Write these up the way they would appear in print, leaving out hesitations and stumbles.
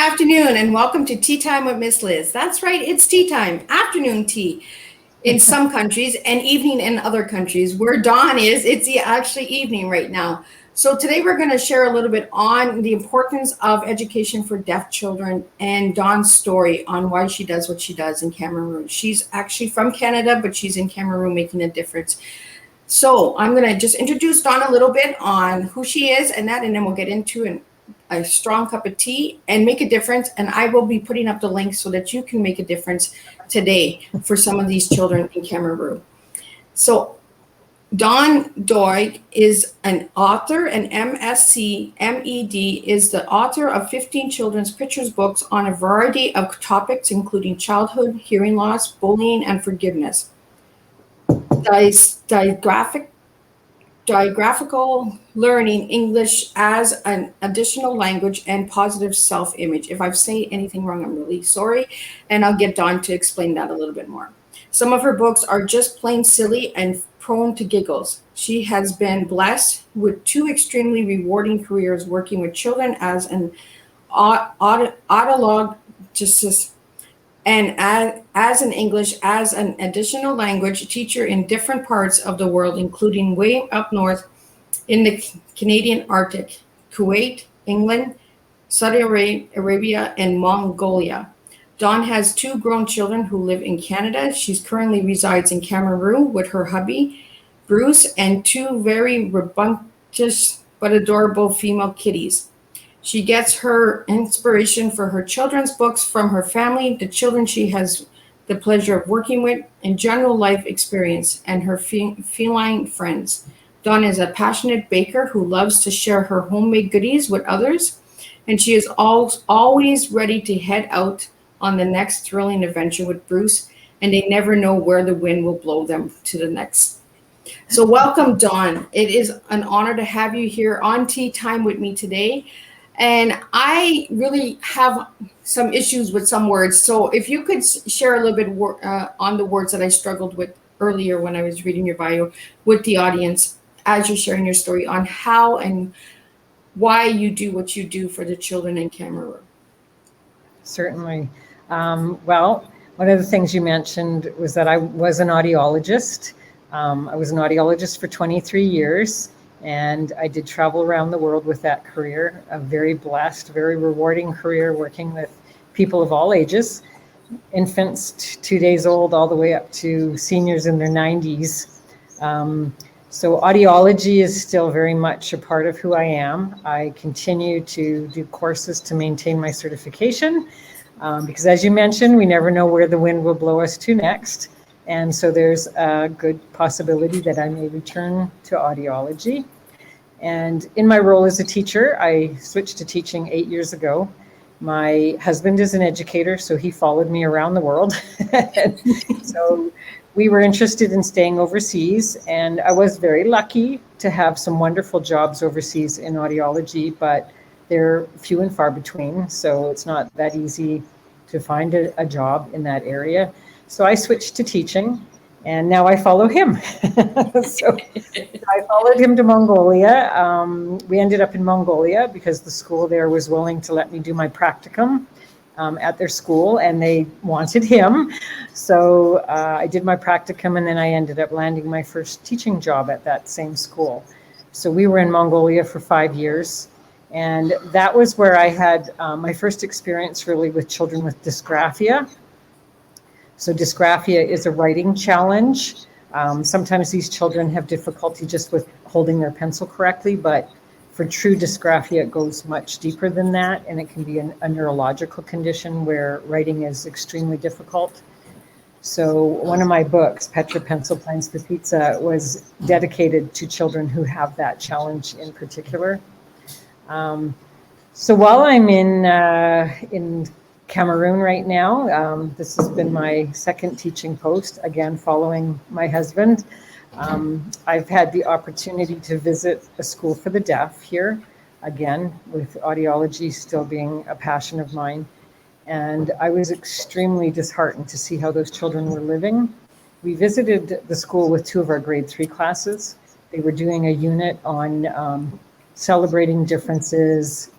afternoon and welcome to Tea Time with Miss Liz. That's right, it's tea time, afternoon tea in some countries and evening in other countries. Where dawn is, it's actually evening right now. So today we're going to share a little bit on the importance of education for deaf children and Dawn's story on why she does what she does in Cameroon. She's actually from Canada, but she's in Cameroon making a difference. So I'm going to just introduce Dawn a little bit on who she is and then we'll get into a strong cup of tea and make a difference. And I will be putting up the link so that you can make a difference today for some of these children in Cameroon. So Dawn Doig is an author, and M.Sc, M.Ed is the author of 15 children's pictures books on a variety of topics, including childhood, hearing loss, bullying, and forgiveness. Digraphical learning English as an additional language and positive self-image. If I've said anything wrong, I'm really sorry, and I'll get Dawn to explain that a little bit more. Some of her books are just plain silly and prone to giggles. She has been blessed with 2 extremely rewarding careers working with children as an audiologist and as an English as an additional language teacher in different parts of the world, including way up north in the Canadian Arctic, Kuwait, England, Saudi Arabia, and Mongolia. Dawn has 2 grown children who live in Canada. She currently resides in Cameroon with her hubby, Bruce, and 2 very rambunctious but adorable female kitties. She gets her inspiration for her children's books from her family, the children she has the pleasure of working with, and general life experience, and her feline friends. Dawn is a passionate baker who loves to share her homemade goodies with others, and she is always ready to head out on the next thrilling adventure with Bruce, and they never know where the wind will blow them to the next. So welcome, Dawn. It is an honor to have you here on Tea Time with me today. And I really have some issues with some words. So if you could share a little bit on the words that I struggled with earlier when I was reading your bio with the audience as you're sharing your story on how and why you do what you do for the children in Cameroon. Certainly. Well, one of the things you mentioned was that I was an audiologist. I was an audiologist for 23 years. And I did travel around the world with that career, a very blessed, very rewarding career working with people of all ages, infants 2 days old all the way up to seniors in their 90s. So audiology is still very much a part of who I am. I continue to do courses to maintain my certification because, as you mentioned, we never know where the wind will blow us to next. And so there's a good possibility that I may return to audiology. And in my role as a teacher, I switched to teaching 8 years ago. My husband is an educator, so he followed me around the world. So we were interested in staying overseas, and I was very lucky to have some wonderful jobs overseas in audiology, but they're few and far between, so it's not that easy to find a job in that area. So I switched to teaching, and now I follow him. So I followed him to Mongolia. We ended up in Mongolia because the school there was willing to let me do my practicum at their school, and they wanted him. So I did my practicum, and then I ended up landing my first teaching job at that same school. So we were in Mongolia for 5 years, and that was where I had my first experience really with children with dysgraphia. So dysgraphia is a writing challenge. Sometimes these children have difficulty just with holding their pencil correctly, but for true dysgraphia, it goes much deeper than that, and it can be a neurological condition where writing is extremely difficult. So one of my books, Petra Pencil Plans for Pizza, was dedicated to children who have that challenge in particular. So while I'm in Cameroon right now. This has been my second teaching post, again, following my husband. I've had the opportunity to visit a school for the deaf here, again, with audiology still being a passion of mine. And I was extremely disheartened to see how those children were living. We visited the school with 2 of our grade 3 classes. They were doing a unit on celebrating differences,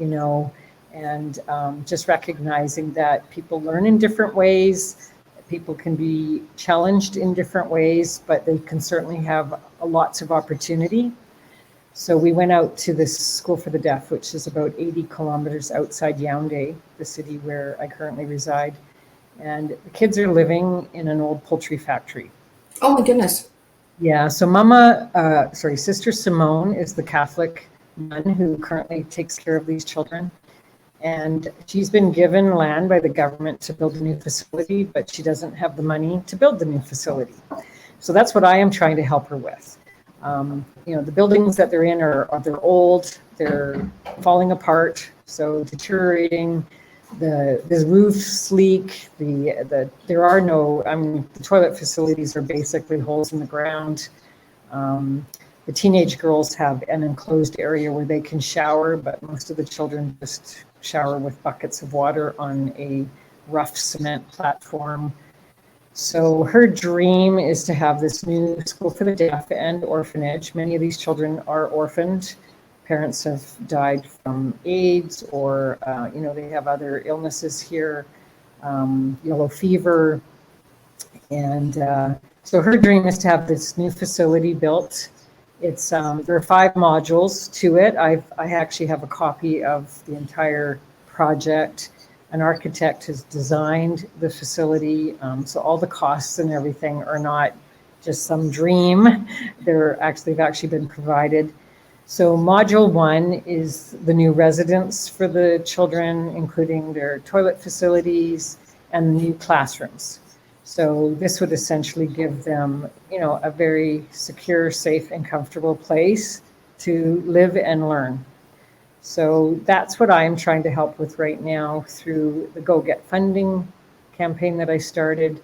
and just recognizing that people learn in different ways. People can be challenged in different ways, but they can certainly have lots of opportunity. So we went out to this school for the deaf, which is about 80 kilometers outside Yaoundé, the city where I currently reside. And the kids are living in an old poultry factory. Oh my goodness. Yeah, so Sister Simone is the Catholic nun who currently takes care of these children. And she's been given land by the government to build a new facility, but she doesn't have the money to build the new facility. So that's what I am trying to help her with. The buildings that they're in they're old, they're falling apart, so deteriorating. The roof's leak. The toilet facilities are basically holes in the ground. The teenage girls have an enclosed area where they can shower, but most of the children just shower with buckets of water on a rough cement platform. So her dream is to have this new school for the deaf and orphanage. Many of these children are orphaned. Parents have died from AIDS, or they have other illnesses here, yellow fever. And so her dream is to have this new facility built. It's there are 5 modules to it. I actually have a copy of the entire project. An architect has designed the facility, so all the costs and everything are not just some dream. They've actually been provided. So module 1 is the new residence for the children, including their toilet facilities and new classrooms. So this would essentially give them, a very secure, safe, and comfortable place to live and learn. So that's what I'm trying to help with right now through the Go Get Funding campaign that I started,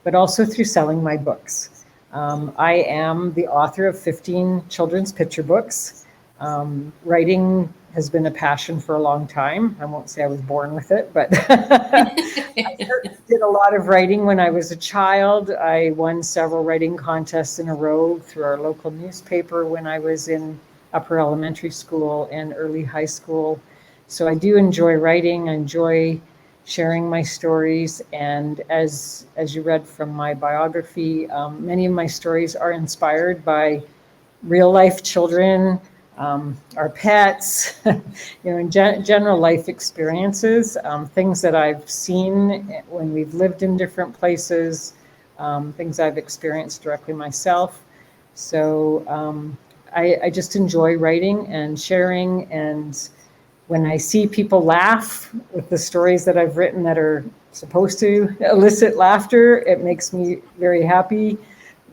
but also through selling my books. I am the author of 15 children's picture books. Writing has been a passion for a long time. I won't say I was born with it, but I did a lot of writing when I was a child. I won several writing contests in a row through our local newspaper when I was in upper elementary school and early high school. So I do enjoy writing. I enjoy sharing my stories. And as you read from my biography, many of my stories are inspired by real life children, our pets, in general life experiences, things that I've seen when we've lived in different places, things I've experienced directly myself. So I just enjoy writing and sharing, and when I see people laugh with the stories that I've written that are supposed to elicit laughter, it makes me very happy.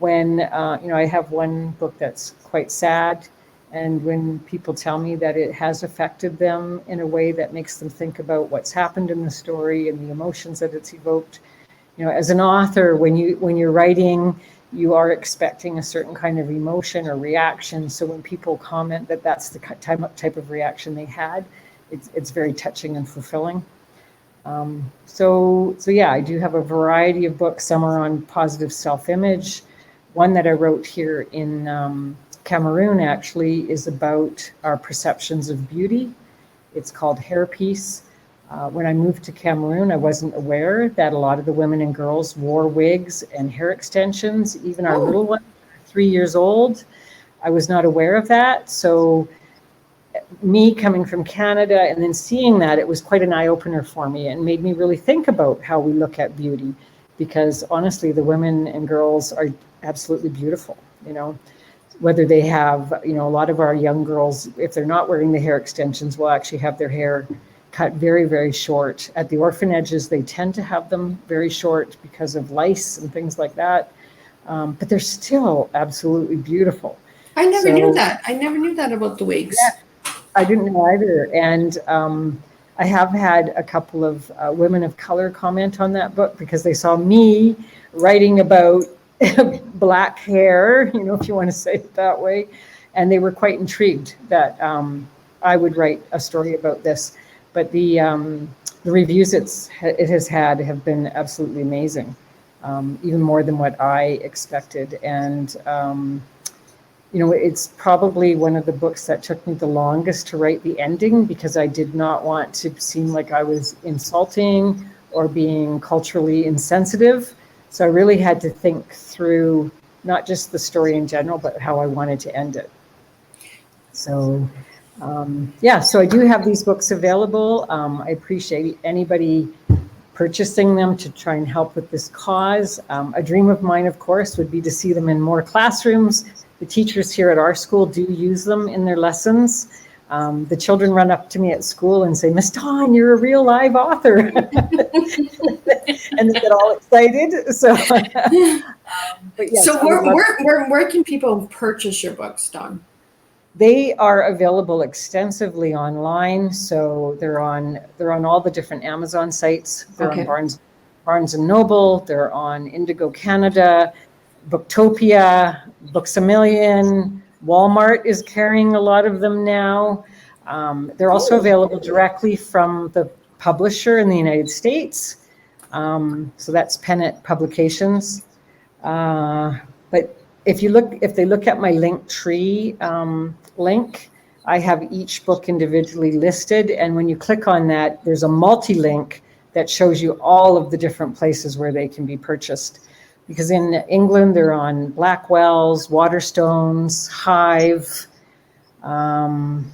When I have one book that's quite sad, and when people tell me that it has affected them in a way that makes them think about what's happened in the story and the emotions that it's evoked. As an author, when you're writing, you are expecting a certain kind of emotion or reaction. So when people comment that that's the type of reaction they had, it's very touching and fulfilling. So yeah, I do have a variety of books. Some are on positive self-image. One that I wrote here in Cameroon actually is about our perceptions of beauty. It's called Hairpiece. When I moved to Cameroon, I wasn't aware that a lot of the women and girls wore wigs and hair extensions. Even our little one, 3 years old, I was not aware of that. So me coming from Canada and then seeing that, it was quite an eye-opener for me and made me really think about how we look at beauty, because honestly, the women and girls are absolutely beautiful, whether they have, a lot of our young girls, if they're not wearing the hair extensions, will actually have their hair cut very, very short. At the orphanages, they tend to have them very short because of lice and things like that. But they're still absolutely beautiful. I never knew that. I never knew that about the wigs. Yeah, I didn't know either. And I have had a couple of women of color comment on that book because they saw me writing about black hair, if you want to say it that way. And they were quite intrigued that I would write a story about this. But the reviews it has had have been absolutely amazing, even more than what I expected. And it's probably one of the books that took me the longest to write the ending, because I did not want to seem like I was insulting or being culturally insensitive. So I really had to think through not just the story in general, but how I wanted to end it. So, so I do have these books available. I appreciate anybody purchasing them to try and help with this cause. A dream of mine, of course, would be to see them in more classrooms. The teachers here at our school do use them in their lessons. The children run up to me at school and say, "Miss Dawn, you're a real live author." And they get all excited. So, but yes, So where can people purchase your books, Dawn? They are available extensively online. So they're on all the different Amazon sites. They're on Barnes and Noble. They're on Indigo Canada, Booktopia, Books A Million. Walmart is carrying a lot of them now. They're also available directly from the publisher in the United States. So that's Pennant Publications. But if they look at my Linktree link, I have each book individually listed. And when you click on that, there's a multi-link that shows you all of the different places where they can be purchased. Because in England, they're on Blackwell's, Waterstones, Hive. Trying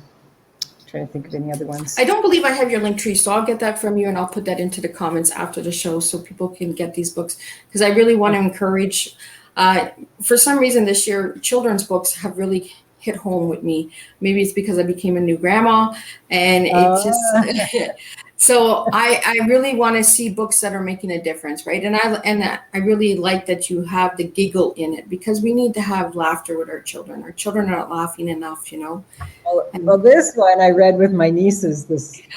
to think of any other ones. I don't believe I have your Linktree, so I'll get that from you, and I'll put that into the comments after the show so people can get these books, because I really want to encourage. For some reason this year, children's books have really hit home with me. Maybe it's because I became a new grandma, and it's just so I really want to see books that are making a difference, right? And I really like that you have the giggle in it, because we need to have laughter with our children. Our children are not laughing enough, Well, this one I read with my nieces.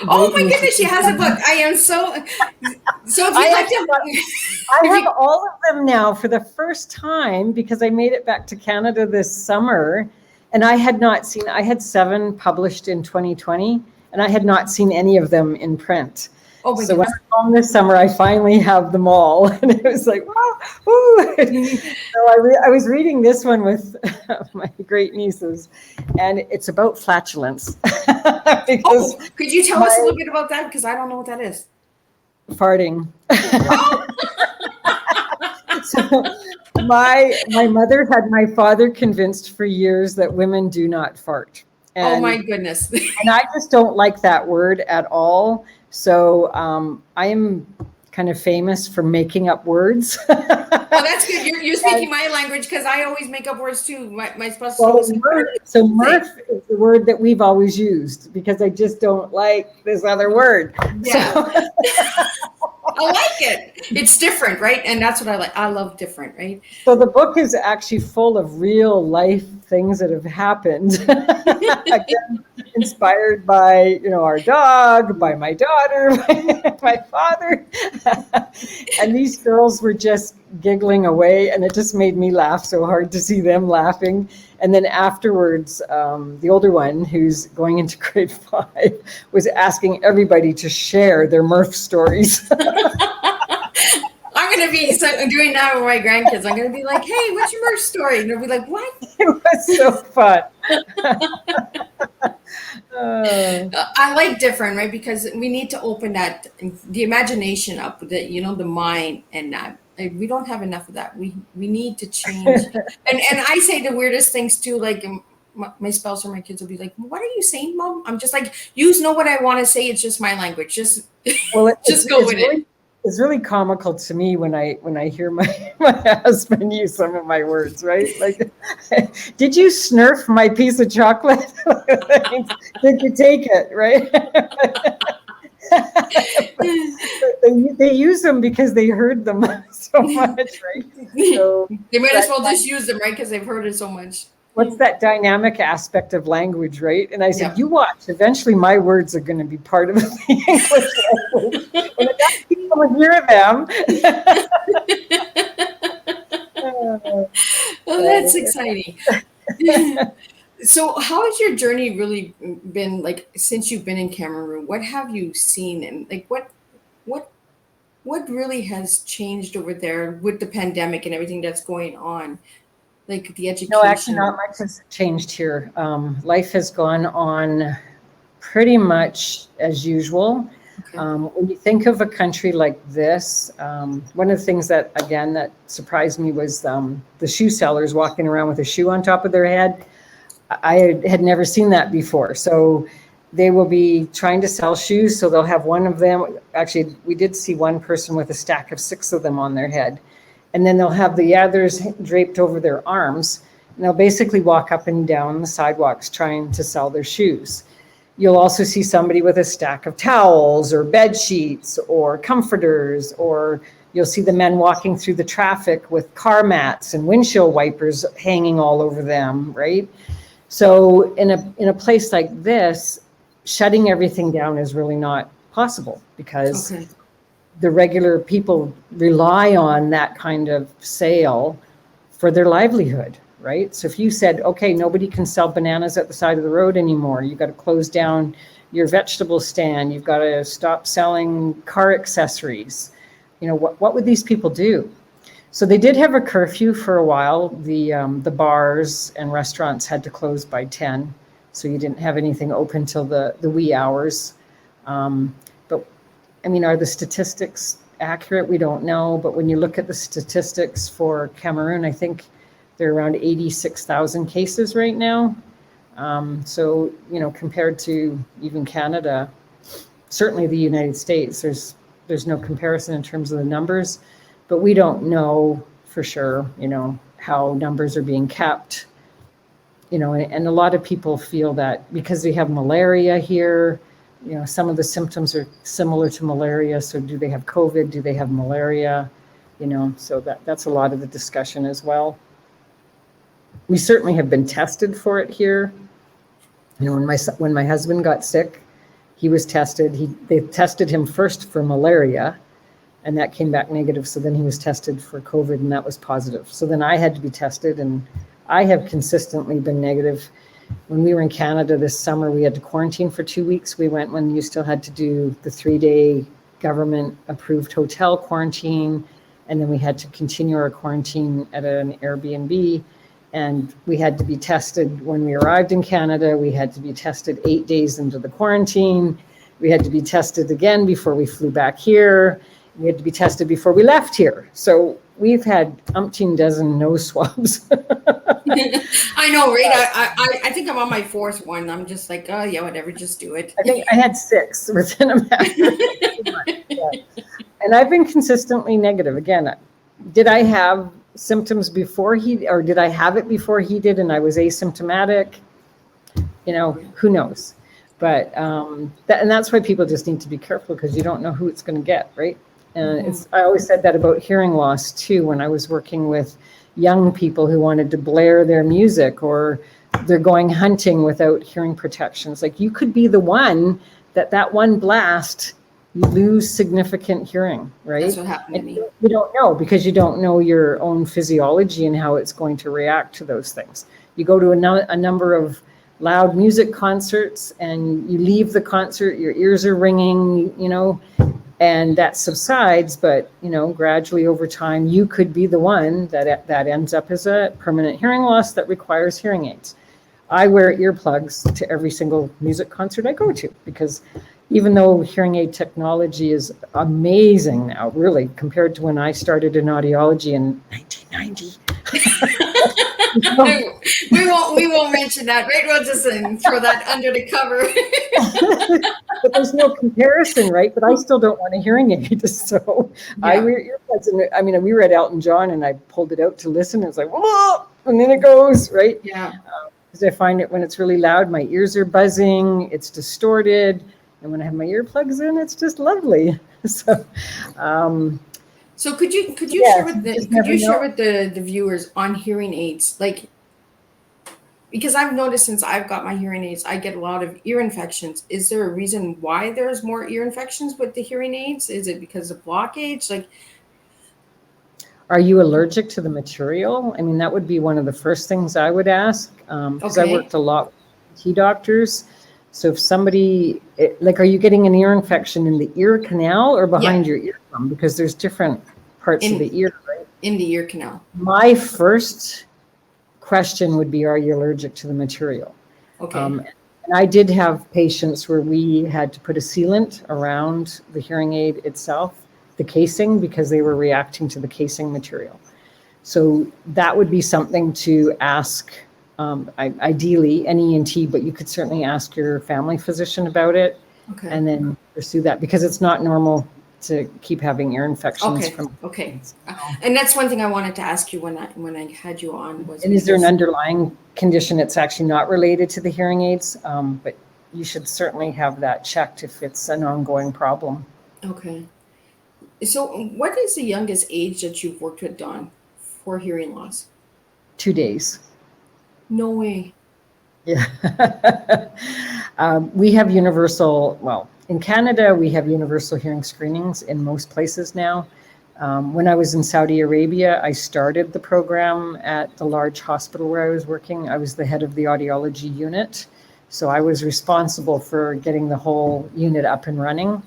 Oh my goodness, she has a book. I am so if you'd like to. I have all of them now for the first time, because I made it back to Canada this summer, and I had 7 published in 2020, and I had not seen any of them in print. Oh my so when I'm home this summer, I finally have them all, and it was like, wow, woo. So I was reading this one with my great nieces, and it's about flatulence. Could you tell us a little bit about that? Because I don't know what that is. Farting. So my mother had my father convinced for years that women do not fart. Oh my goodness. And I just don't like that word at all. So I am kind of famous for making up words. Oh, that's good. You're speaking my language, because I always make up words too. My spouse. So Murph is the word that we've always used, because I just don't like this other word. Yeah. So. I like it. It's different, right? And that's what I like. I love different, right? So the book is actually full of real life things that have happened. Again, inspired by, our dog, by my daughter, my father. And these girls were just giggling away, and it just made me laugh so hard to see them laughing. And then afterwards, the older one, who's going into grade 5, was asking everybody to share their Murph stories. I'm going to be doing that with my grandkids. I'm going to be like, hey, what's your Murph story? And they'll be like, what? It was so fun. I like different, right? Because we need to open the imagination up, the mind, and that. We don't have enough of that. We need to change. And I say the weirdest things too. Like my spouse or my kids will be like, "What are you saying, Mom?" I'm just like, "You know what I want to say. It's just my language. Just go with it." It's really comical to me when I hear my husband use some of my words, right? Like, did you snurf my piece of chocolate? Did you take it, right? they use them because they heard them so much, right? So they might as well just use them, right? Because they've heard it so much. What's that dynamic aspect of language, right? And I said, You watch. Eventually, my words are going to be part of the English language, and enough people will hear them. Oh, that's exciting. So how has your journey really been, like, since you've been in Cameroon? What have you seen, and like what really has changed over there with the pandemic and everything that's going on? like the education? No, actually, not much has changed here. Life has gone on pretty much as usual. Okay. When you think of a country like this, one of the things that, again, that surprised me was the shoe sellers walking around with a shoe on top of their head. I had never seen that before. So they will be trying to sell shoes. So they'll have one of them. Actually, we did see one person with a stack of 6 of them on their head. And then they'll have the others draped over their arms. And they'll basically walk up and down the sidewalks trying to sell their shoes. You'll also see somebody with a stack of towels or bed sheets or comforters, or you'll see the men walking through the traffic with car mats and windshield wipers hanging all over them, right? So in a place like this, shutting everything down is really not possible because the regular people rely on that kind of sale for their livelihood, right? So if you said, okay, nobody can sell bananas at the side of the road anymore, you've got to close down your vegetable stand, you've got to stop selling car accessories, what would these people do? So they did have a curfew for a while. The bars and restaurants had to close by 10, so you didn't have anything open till the wee hours. But I mean, are the statistics accurate? We don't know. But when you look at the statistics for Cameroon, I think they're around 86,000 cases right now. So, compared to even Canada, certainly the United States, there's no comparison in terms of the numbers, but we don't know for sure, how numbers are being kept, and a lot of people feel that because we have malaria here, some of the symptoms are similar to malaria. So do they have COVID? Do they have malaria? So that's a lot of the discussion as well. We certainly have been tested for it here. When my husband got sick, he was tested. They tested him first for malaria, and that came back negative. So then he was tested for COVID, and that was positive. So then I had to be tested, and I have consistently been negative. When we were in Canada this summer, we had to quarantine for 2 weeks. We went when you still had to do the 3-day government-approved hotel quarantine, and then we had to continue our quarantine at an Airbnb. And we had to be tested when we arrived in Canada. We had to be tested 8 days into the quarantine. We had to be tested again before we flew back here. We had to be tested before we left here. So we've had umpteen dozen nose swabs. I know, right? I think I'm on my 4th one. I'm just like, oh yeah, whatever, just do it. I think I had 6 within a matter of 2 months. Yeah. And I've been consistently negative. Again, did I have symptoms before or did I have it before he did and I was asymptomatic? Who knows? But and that's why people just need to be careful, because you don't know who it's going to get, right? And I always said that about hearing loss too, when I was working with young people who wanted to blare their music, or they're going hunting without hearing protections. Like, you could be the one that one blast, you lose significant hearing, right? That's what happened to me. You don't know, because you don't know your own physiology and how it's going to react to those things. You go to a number of loud music concerts and you leave the concert, your ears are ringing, and that subsides, but gradually over time, you could be the one that ends up as a permanent hearing loss that requires hearing aids. I wear earplugs to every single music concert I go to, because even though hearing aid technology is amazing now, really, compared to when I started in audiology in 1990. we won't mention that, right? We'll just throw that under the cover. But there's no comparison, right? But I still don't want a hearing aid, so yeah. I wear earbuds. And we were at Elton John, and I pulled it out to listen. And it's like, whoa, and then it goes, right? Yeah. Because I find it when it's really loud, my ears are buzzing, it's distorted, and when I have my earplugs in, it's just lovely. So. So could you share with the viewers on hearing aids, like, because I've noticed since I've got my hearing aids, I get a lot of ear infections. Is there a reason why there's more ear infections with the hearing aids? Is it because of blockage? Like, are you allergic to the material? I mean, that would be one of the first things I would ask, because I worked a lot with ENT doctors. So if somebody, are you getting an ear infection in the ear canal or behind your eardrum? Because there's different parts of the ear, right? In the ear canal. My first question would be, are you allergic to the material? Okay. And I did have patients where we had to put a sealant around the hearing aid itself, the casing, because they were reacting to the casing material. So that would be something to ask, ideally an ENT, but you could certainly ask your family physician about it, Okay. and then pursue that, because it's not normal to keep having ear infections Okay. from. Okay. And that's one thing I wanted to ask you when I had you on was. And is there an underlying condition that's actually not related to the hearing aids? But you should certainly have that checked if it's an ongoing problem. Okay. So, what is the youngest age that you've worked with, Dawn, for hearing loss? 2 days. No way. Yeah. We have universal, well, in Canada, we have universal hearing screenings in most places now. When I was in Saudi Arabia, I started the program at the large hospital where I was working. I was the head of the audiology unit. So I was responsible for getting the whole unit up and running.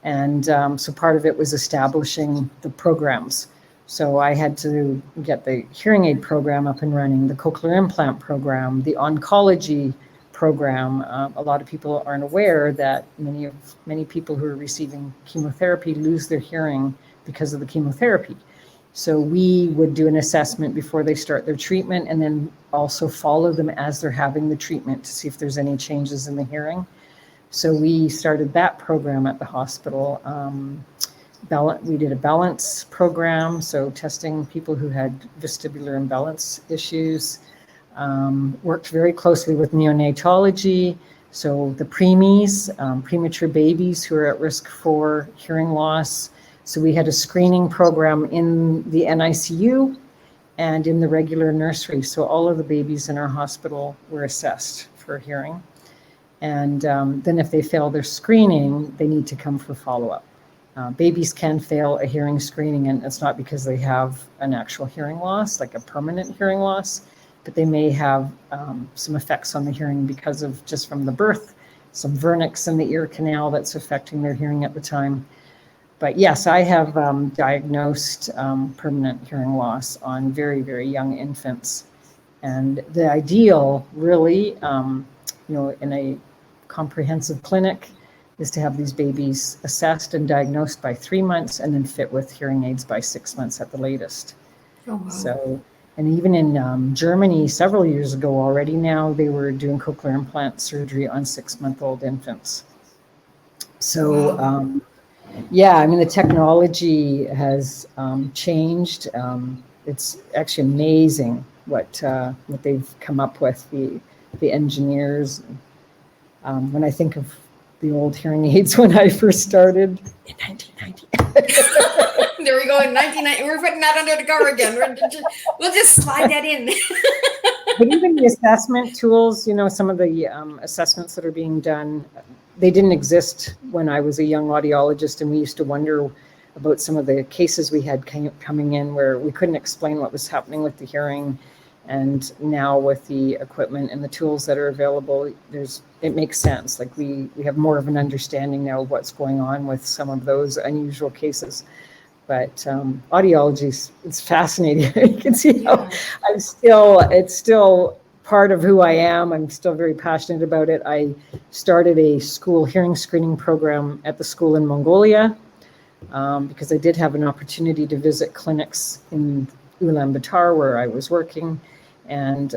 And so part of it was establishing the programs. So I had to get the hearing aid program up and running, the cochlear implant program, the oncology program. A lot of people aren't aware that many people who are receiving chemotherapy lose their hearing because of the chemotherapy. So we would do an assessment before they start their treatment, and then also follow them as they're having the treatment to see if there's any changes in the hearing. So we started that program at the hospital. We did a balance program, so testing people who had vestibular imbalance issues. Worked very closely with neonatology, so the preemies, premature babies who are at risk for hearing loss. So we had a screening program in the NICU and in the regular nursery. So all of the babies in our hospital were assessed for hearing. And then if they fail their screening, they need to come for follow-up. Babies can fail a hearing screening, and it's not because they have an actual hearing loss, like a permanent hearing loss, but they may have some effects on the hearing because of just from the birth, some vernix in the ear canal that's affecting their hearing at the time. But yes, I have diagnosed permanent hearing loss on very, very young infants. And the ideal really, in a comprehensive clinic is to have these babies assessed and diagnosed by 3 months and then fit with hearing aids by 6 months at the latest. Oh, wow. So, and even in Germany several years ago already now, they were doing cochlear implant surgery on 6-month-old infants. So, Wow. yeah, I mean, the technology has changed. It's actually amazing what they've come up with, the engineers. When I think of the old hearing aids when I first started in 1990. There we go. In 1990, we're putting that under the cover again. We'll just slide that in. But even the assessment tools, some of the assessments that are being done, they didn't exist when I was a young audiologist, and we used to wonder about some of the cases we had coming in where we couldn't explain what was happening with the hearing. And now with the equipment and the tools that are available, it makes sense. Like we have more of an understanding now of what's going on with some of those unusual cases. But audiology is fascinating. You can see how it's still part of who I am. I'm still very passionate about it. I started a school hearing screening program at the school in Mongolia because I did have an opportunity to visit clinics in Ulaanbaatar where I was working, and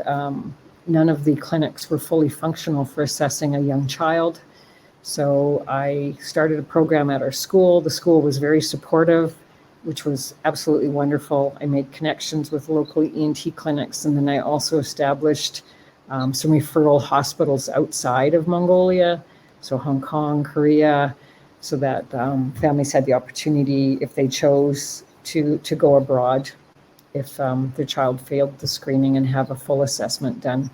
none of the clinics were fully functional for assessing a young child. So I started a program at our school. The school was very supportive, which was absolutely wonderful. I made connections with local ENT clinics, and then I also established some referral hospitals outside of Mongolia, so Hong Kong, Korea, so that families had the opportunity, if they chose, to go abroad if their child failed the screening and have a full assessment done.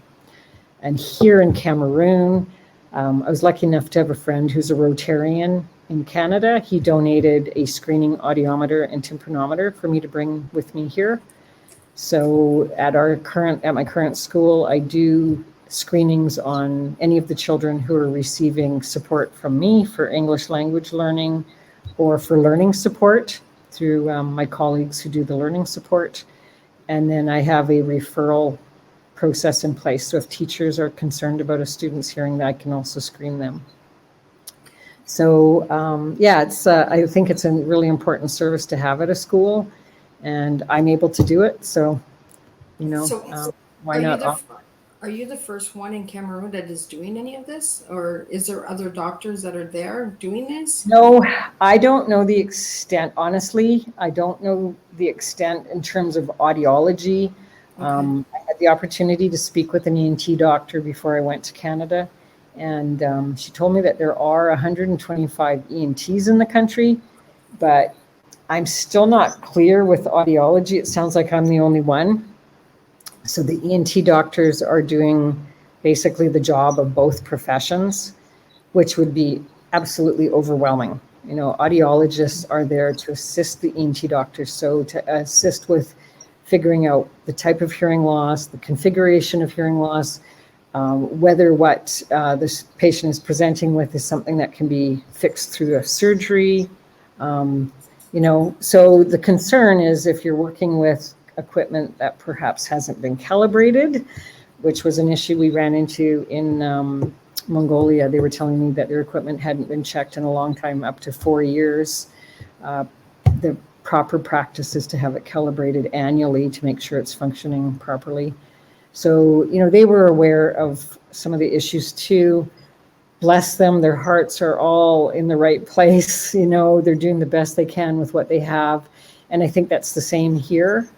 And here in Cameroon, I was lucky enough to have a friend who's a Rotarian in Canada. He donated a screening audiometer and tympanometer for me to bring with me here. So at my current school, I do screenings on any of the children who are receiving support from me for English language learning or for learning support through my colleagues who do the learning support. And then I have a referral process in place. So if teachers are concerned about a student's hearing, I can also screen them. So yeah, it's I think it's a really important service to have at a school, and I'm able to do it. So, you know, So why not? are you the first one in Cameroon that is doing any of this, or is there other doctors that are there doing this? No, I don't know the extent. Honestly, I don't know the extent in terms of audiology. Okay. I had the opportunity to speak with an ENT doctor before I went to Canada, and she told me that there are 125 ENTs in the country, but I'm still not clear with audiology. It sounds like I'm the only one. So the ENT doctors are doing basically the job of both professions, which would be absolutely overwhelming. You know, audiologists are there to assist the ENT doctors, so to assist with figuring out the type of hearing loss, the configuration of hearing loss, whether what this patient is presenting with is something that can be fixed through a surgery. You know, so the concern is if you're working with equipment that perhaps hasn't been calibrated, which was an issue we ran into in Mongolia. They were telling me that their equipment hadn't been checked in a long time, up to 4 years. The proper practice is to have it calibrated annually to make sure it's functioning properly. So, you know, they were aware of some of the issues too. Bless them, their hearts are all in the right place. You know, they're doing the best they can with what they have. And I think that's the same here.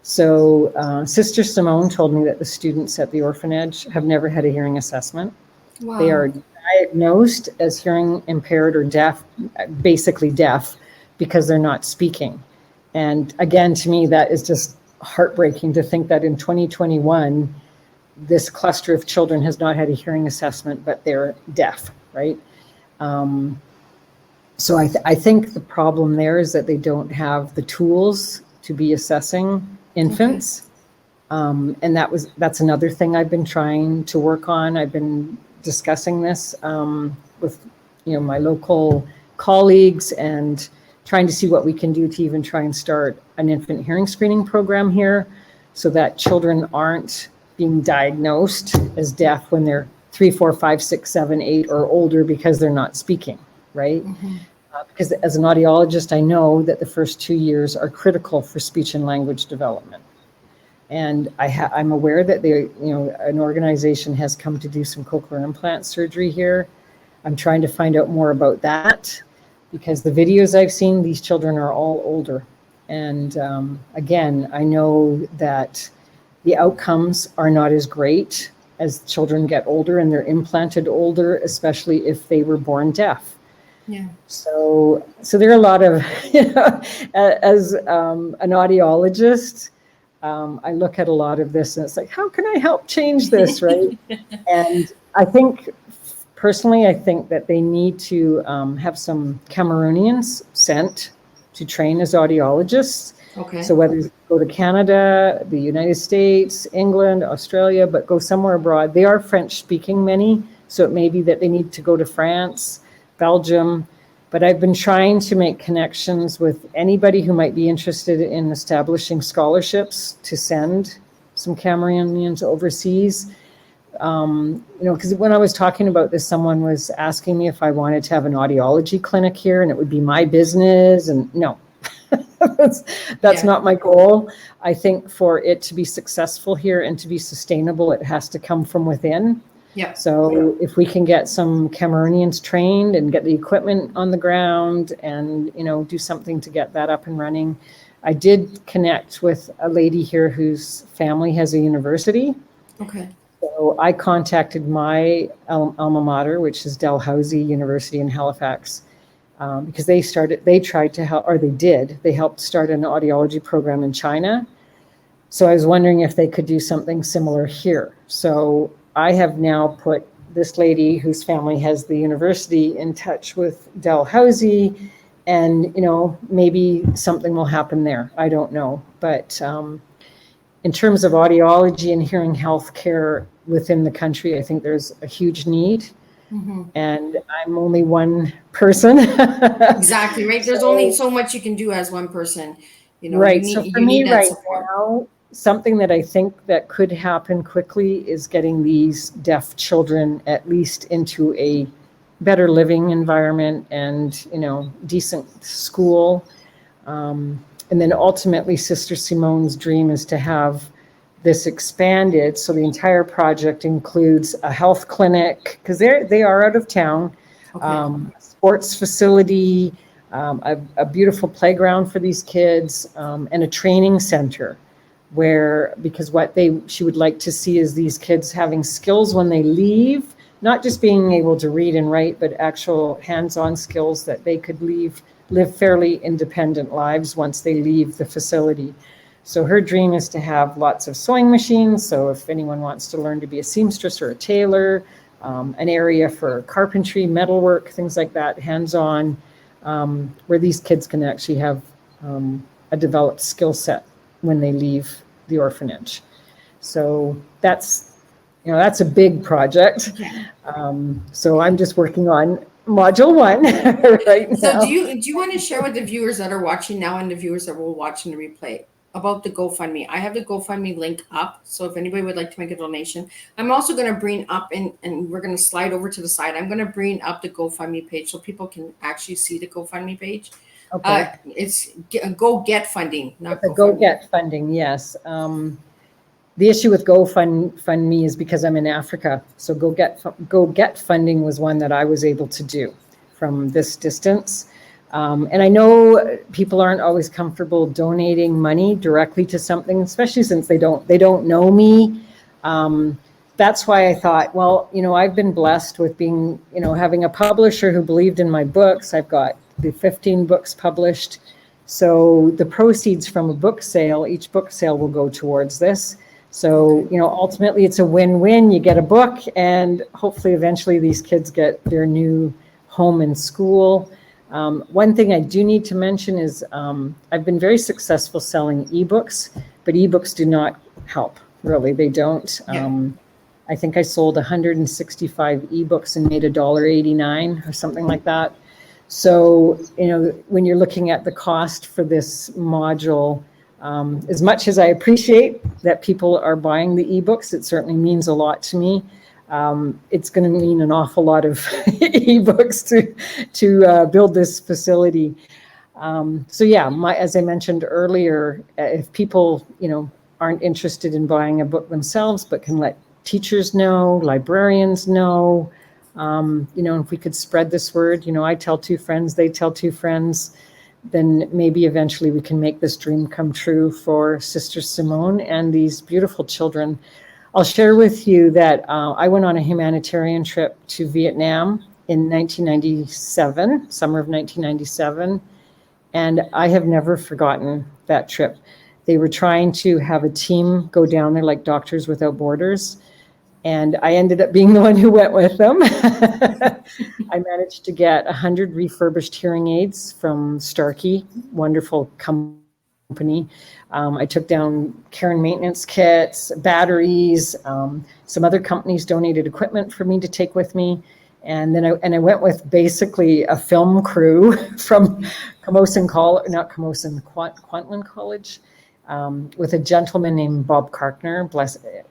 So Sister Simone told me that the students at the orphanage have never had a hearing assessment. Wow. They are diagnosed as hearing impaired or deaf, basically deaf, because they're not speaking. And again, to me, that is just heartbreaking to think that in 2021, this cluster of children has not had a hearing assessment, but they're deaf, right? So I think the problem there is that they don't have the tools to be assessing infants. Okay. And that's another thing I've been trying to work on. I've been discussing this with, you know, my local colleagues and trying to see what we can do to even try and start an infant hearing screening program here so that children aren't being diagnosed as deaf when they're 3, 4, 5, 6, 7, 8 or older because they're not speaking, right? Mm-hmm. Because as an audiologist, I know that the first 2 years are critical for speech and language development. And I'm aware that an organization has come to do some cochlear implant surgery here. I'm trying to find out more about that because the videos I've seen, these children are all older. And again, I know that the outcomes are not as great as children get older and they're implanted older, especially if they were born deaf. Yeah. So there are a lot of, as an audiologist, I look at a lot of this and it's like, how can I help change this, right? And I think, personally, I think that they need to have some Cameroonians sent to train as audiologists. Okay. So whether you go to Canada, the United States, England, Australia, but go somewhere abroad. They are French speaking, many, so it may be that they need to go to France, Belgium, but I've been trying to make connections with anybody who might be interested in establishing scholarships to send some Cameroonians overseas. Because when I was talking about this, someone was asking me if I wanted to have an audiology clinic here and it would be my business, and no, that's not my goal. I think for it to be successful here and to be sustainable, it has to come from within. Yeah. So if we can get some Cameroonians trained and get the equipment on the ground and, do something to get that up and running. I did connect with a lady here whose family has a university. Okay. So I contacted my alma mater, which is Dalhousie University in Halifax, because they helped start an audiology program in China. So I was wondering if they could do something similar here. So I have now put this lady whose family has the university in touch with Dalhousie, and maybe something will happen there. I don't know, but in terms of audiology and hearing health care within the country, I think there's a huge need. Mm-hmm. And I'm only one person. Exactly, right? There's only so much you can do as one person. Right. So for me right now, something that I think that could happen quickly is getting these deaf children at least into a better living environment and, decent school. And then ultimately, Sister Simone's dream is to have this expanded. So the entire project includes a health clinic, because they are out of town, sports facility, a beautiful playground for these kids, and a training center because she would like to see is these kids having skills when they leave, not just being able to read and write, but actual hands-on skills that they could live fairly independent lives once they leave the facility. So her dream is to have lots of sewing machines. So if anyone wants to learn to be a seamstress or a tailor, an area for carpentry, metalwork, things like that, hands-on, where these kids can actually have a developed skill set when they leave the orphanage. So that's a big project. So I'm just working on module 1 right now. So do you want to share with the viewers that are watching now and the viewers that will watch in the replay about the GoFundMe? I have the GoFundMe link up, so if anybody would like to make a donation, I'm also going to bring up, and we're going to slide over to the side, I'm going to bring up the GoFundMe page so people can actually see the GoFundMe page. Okay. It's Go Get Funding, not GoFundMe. Go Get Funding, yes. The issue with GoFundMe is because I'm in Africa. So Go Get Funding was one that I was able to do from this distance. And I know people aren't always comfortable donating money directly to something, especially since they don't know me. That's why I thought, well, I've been blessed with being, having a publisher who believed in my books. I've got the 15 books published. So the proceeds from a book sale, each book sale will go towards this. So, ultimately it's a win-win. You get a book and hopefully eventually these kids get their new home and school. One thing I do need to mention is I've been very successful selling ebooks, but ebooks do not help, really. They don't. I think I sold 165 ebooks and made $1.89 or something like that. So, when you're looking at the cost for this module, as much as I appreciate that people are buying the ebooks, it certainly means a lot to me. It's going to mean an awful lot of ebooks to build this facility. So yeah, as I mentioned earlier, if people aren't interested in buying a book themselves, but can let teachers know, librarians know, if we could spread this word, I tell 2 friends, they tell 2 friends, then maybe eventually we can make this dream come true for Sister Simone and these beautiful children. I'll share with you that I went on a humanitarian trip to Vietnam in 1997, summer of 1997, and I have never forgotten that trip. They were trying to have a team go down there like Doctors Without Borders, and I ended up being the one who went with them. I managed to get 100 refurbished hearing aids from Starkey, wonderful company. I took down care and maintenance kits, batteries. Some other companies donated equipment for me to take with me. And then I went with basically a film crew from Kwantlen College, with a gentleman named Bob Karkner,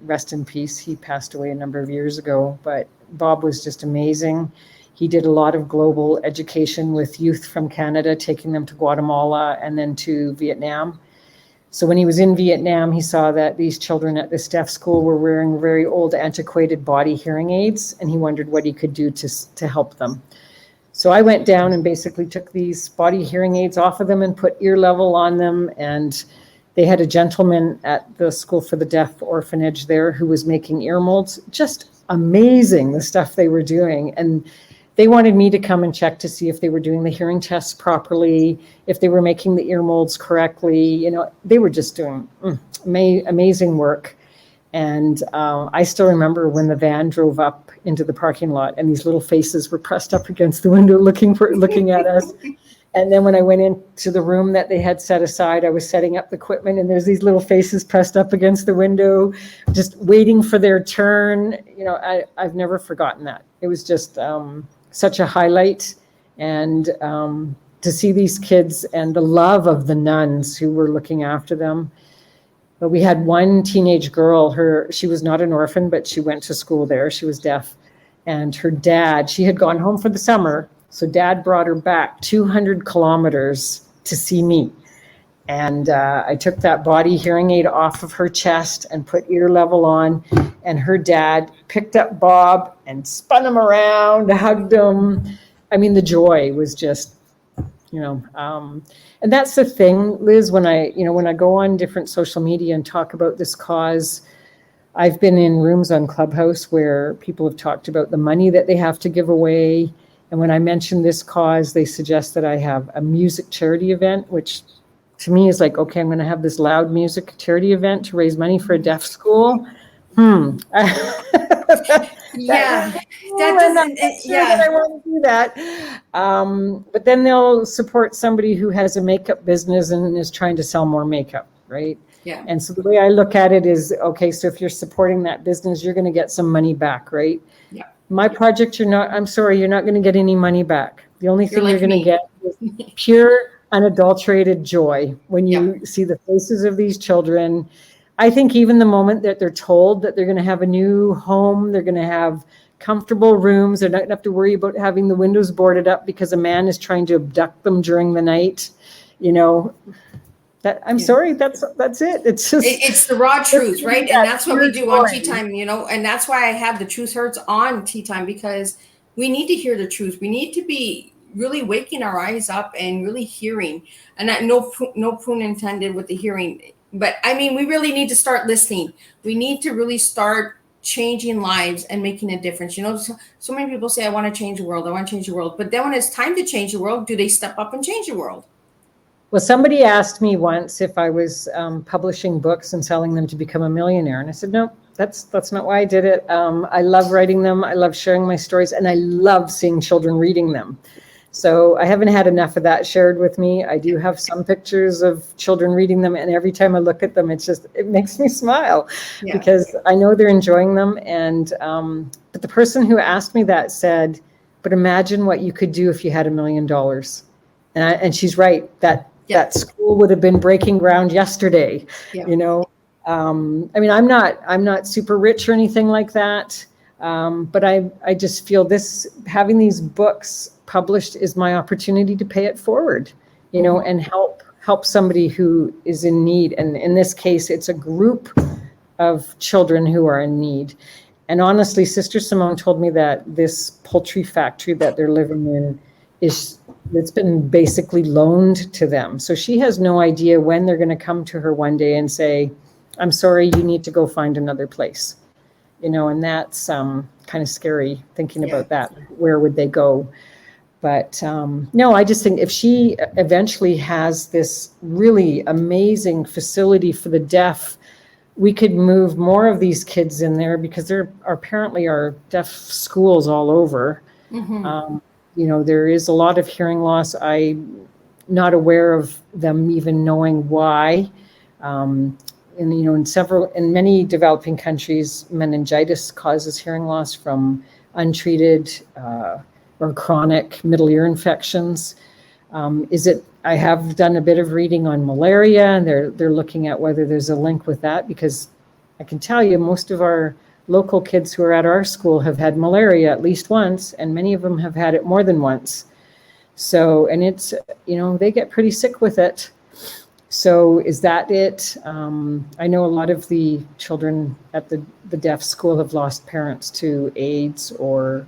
rest in peace. He passed away a number of years ago, but Bob was just amazing. He did a lot of global education with youth from Canada, taking them to Guatemala and then to Vietnam. So when he was in Vietnam, he saw that these children at this deaf school were wearing very old, antiquated body hearing aids, and he wondered what he could do to help them. So I went down and basically took these body hearing aids off of them and put ear level on them. And they had a gentleman at the School for the Deaf orphanage there who was making ear molds. Just amazing, the stuff they were doing. And they wanted me to come and check to see if they were doing the hearing tests properly, if they were making the ear molds correctly. They were just doing amazing work. And I still remember when the van drove up into the parking lot and these little faces were pressed up against the window looking at us. And then when I went into the room that they had set aside, I was setting up the equipment and there's these little faces pressed up against the window, just waiting for their turn. I've never forgotten that. It was just such a highlight. And to see these kids and the love of the nuns who were looking after them, But we had one teenage girl, she was not an orphan, but she went to school there. She was deaf. And her dad, she had gone home for the summer. So dad brought her back 200 kilometers to see me. And I took that body hearing aid off of her chest and put ear level on. And her dad picked up Bob and spun him around, hugged him. I mean, the joy was just, and that's the thing, Liz, when I go on different social media and talk about this cause, I've been in rooms on Clubhouse where people have talked about the money that they have to give away. And when I mention this cause, they suggest that I have a music charity event, which to me is like, okay, I'm going to have this loud music charity event to raise money for a deaf school. Yeah, that doesn't. That I want to do that. But then they'll support somebody who has a makeup business and is trying to sell more makeup, right? Yeah. And so the way I look at it is, okay, so if you're supporting that business, you're going to get some money back, right? Yeah. My project, I'm sorry, you're not going to get any money back. The only thing you're going to get is pure, unadulterated joy when you see the faces of these children. I think even the moment that they're told that they're going to have a new home, they're going to have comfortable rooms, they're not going to have to worry about having the windows boarded up because a man is trying to abduct them during the night, that I'm sorry, that's it. It's just it's the raw truth, right? And that's what we do on Teatime, and that's why I have the Truth Hurts on Teatime, because we need to hear the truth. We need to be really waking our eyes up and really hearing, and that no pun intended with the hearing. But I mean, we really need to start listening. We need to really start changing lives and making a difference. So many people say, I want to change the world. I want to change the world. But then when it's time to change the world, do they step up and change the world? Well, somebody asked me once if I was publishing books and selling them to become a millionaire. And I said, no, that's not why I did it. I love writing them. I love sharing my stories. And I love seeing children reading them. So I haven't had enough of that shared with me. I do have some pictures of children reading them. And every time I look at them, it makes me smile because I know they're enjoying them. And but the person who asked me that said, but imagine what you could do if you had $1 million. And she's right. That school would have been breaking ground yesterday. I mean, I'm not super rich or anything like that. But I just feel having these books published is my opportunity to pay it forward, and help somebody who is in need. And in this case, it's a group of children who are in need. And honestly, Sister Simone told me that this poultry factory that they're living in it's been basically loaned to them. So she has no idea when they're going to come to her one day and say, I'm sorry, you need to go find another place. And that's kind of scary thinking about that. Where would they go? But no, I just think if she eventually has this really amazing facility for the deaf, we could move more of these kids in there because there apparently are deaf schools all over. Mm-hmm. There is a lot of hearing loss. I'm not aware of them even knowing why. In many developing countries, meningitis causes hearing loss from untreated or chronic middle ear infections. I have done a bit of reading on malaria, and they're looking at whether there's a link with that, because I can tell you most of our local kids who are at our school have had malaria at least once, and many of them have had it more than once. So, and it's, they get pretty sick with it. So is that it? I know a lot of the children at the deaf school have lost parents to AIDS or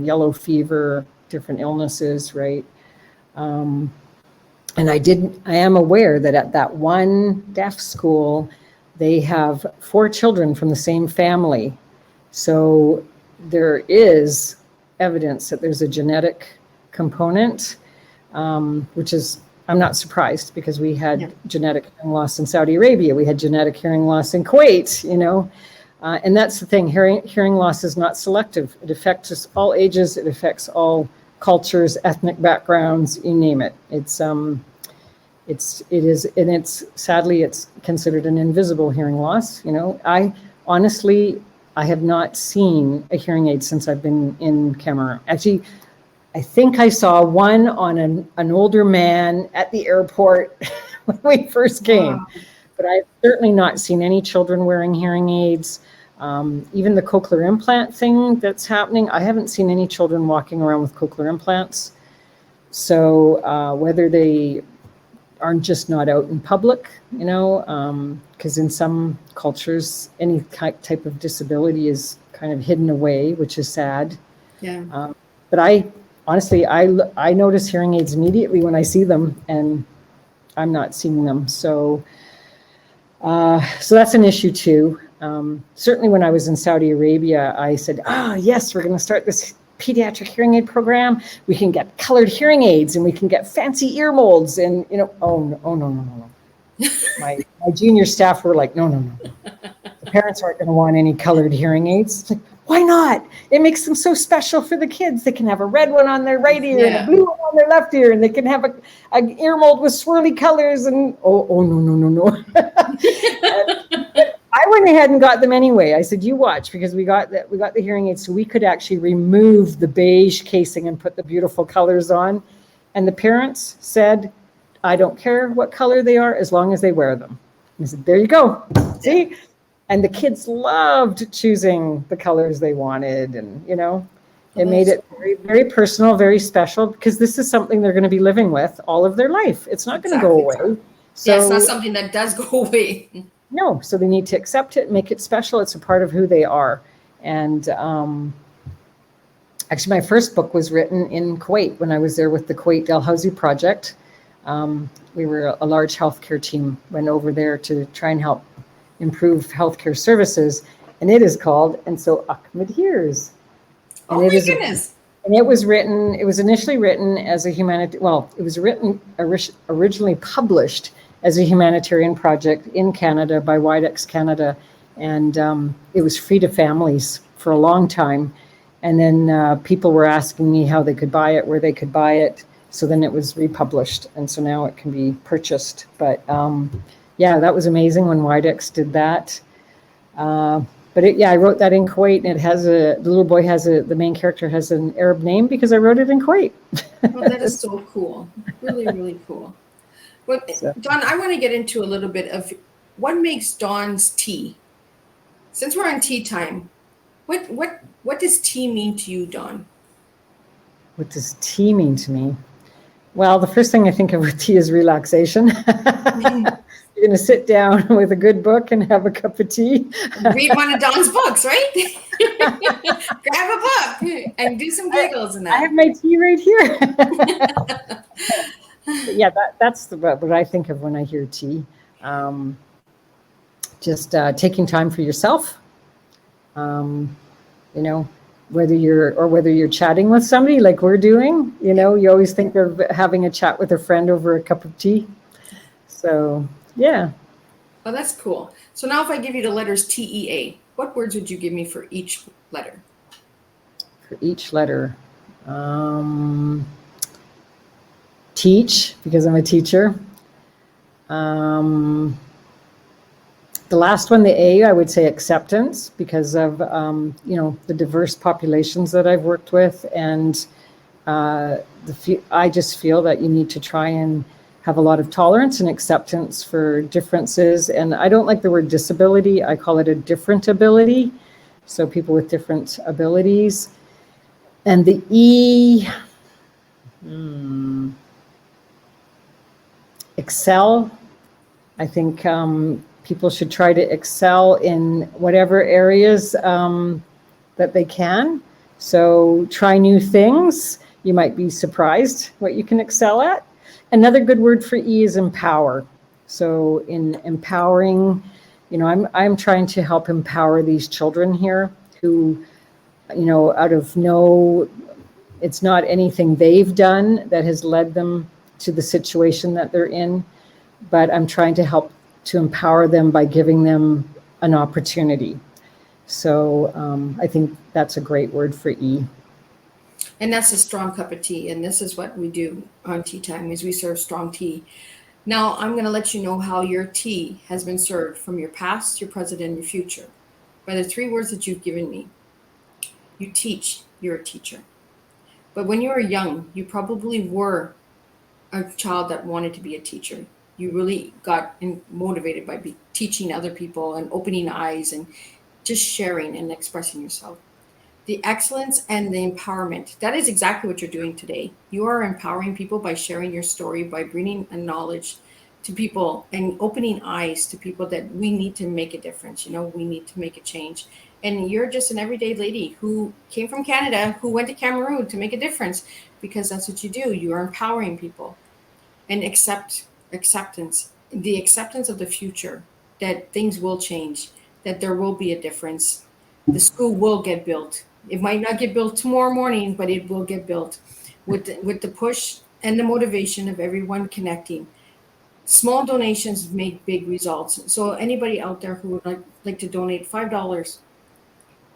yellow fever, different illnesses, right? And I am aware that at that one deaf school, they have 4 children from the same family. So there is evidence that there's a genetic component, which is, I'm not surprised, because we had genetic hearing loss in Saudi Arabia. We had genetic hearing loss in Kuwait, and that's the thing. Hearing loss is not selective. It affects us all ages. It affects all cultures, ethnic backgrounds, you name it. It's sadly, it's considered an invisible hearing loss. I honestly have not seen a hearing aid since I've been in Cameroon. Actually, I think I saw one on an older man at the airport when we first came. Wow. but I've certainly not seen any children wearing hearing aids. Even the cochlear implant thing that's happening, I haven't seen any children walking around with cochlear implants. So whether they are just not out in public, because in some cultures, any type of disability is kind of hidden away, which is sad. Yeah. But honestly, I notice hearing aids immediately when I see them, and I'm not seeing them. So that's an issue too. Certainly when I was in Saudi Arabia, I said, yes, we're going to start this pediatric hearing aid program. We can get colored hearing aids and we can get fancy ear molds. And, no. My junior staff were like, no. The parents aren't going to want any colored hearing aids. It's like, why not? It makes them so special for the kids. They can have a red one on their right ear and a blue one on their left ear, and they can have an ear mold with swirly colors. And no. But I went ahead and got them anyway. I said, you watch, because we got the hearing aids, so we could actually remove the beige casing and put the beautiful colors on. And the parents said, I don't care what color they are as long as they wear them. I said, there you go. See? And the kids loved choosing the colors they wanted. And, it made it very, very personal, very special, because this is something they're going to be living with all of their life. It's not going to go away. So, it's not something that does go away. No, so they need to accept it, make it special. It's a part of who they are. And actually, my first book was written in Kuwait when I was there with the Kuwait Dalhousie Project. We were a large healthcare team, went over there to try and help improve healthcare services. And it is called And So Ahmed Hears. And goodness. And it was initially written as a it was originally published as a humanitarian project in Canada by Widex Canada. And it was free to families for a long time. And then people were asking me how they could buy it, where they could buy it. So then it was republished. And so now it can be purchased. But that was amazing when Widex did that. But I wrote that in Kuwait, and the little boy the main character has an Arab name because I wrote it in Kuwait. Oh, that is so cool. Really, really cool. But Dawn, I want to get into a little bit of what makes Dawn's tea. Since we're on tea time, what does tea mean to you, Dawn? What does tea mean to me? Well, the first thing I think of with tea is relaxation. You're going to sit down with a good book and have a cup of tea. Read one of Dawn's books, right? Grab a book and do some giggles in that. I have my tea right here. That's what I think of when I hear tea. Just taking time for yourself. Whether you're chatting with somebody like we're doing, you always think of having a chat with a friend over a cup of tea. So, yeah. Oh, that's cool. So now if I give you the letters TEA, what words would you give me for each letter? For each letter, teach, because I'm a teacher. The last one, the A, I would say acceptance, because of, the diverse populations that I've worked with. And I just feel that you need to try and have a lot of tolerance and acceptance for differences. And I don't like the word disability. I call it a different ability. So people with different abilities. And the E, excel. I think people should try to excel in whatever areas that they can. So try new things. You might be surprised what you can excel at. Another good word for E is empower. So in empowering, I'm trying to help empower these children here who, out of it's not anything they've done that has led them to the situation that they're in, but I'm trying to help to empower them by giving them an opportunity. So I think that's a great word for E. And that's a strong cup of tea. And this is what we do on Tea Time, is we serve strong tea. Now I'm going to let you know how your tea has been served from your past, your present, and your future by the 3 words that you've given me. You teach, you're a teacher. But when you were young, you probably were a child that wanted to be a teacher. You really got motivated by teaching other people and opening eyes and just sharing and expressing yourself. The excellence and the empowerment. That is exactly what you're doing today. You are empowering people by sharing your story, by bringing a knowledge to people and opening eyes to people that we need to make a difference. We need to make a change. And you're just an everyday lady who came from Canada, who went to Cameroon to make a difference, because that's what you do. You are empowering people and acceptance, the acceptance of the future, that things will change, that there will be a difference. The school will get built. It might not get built tomorrow morning, but it will get built with the push and the motivation of everyone connecting. Small donations make big results. So anybody out there who would like to donate $5,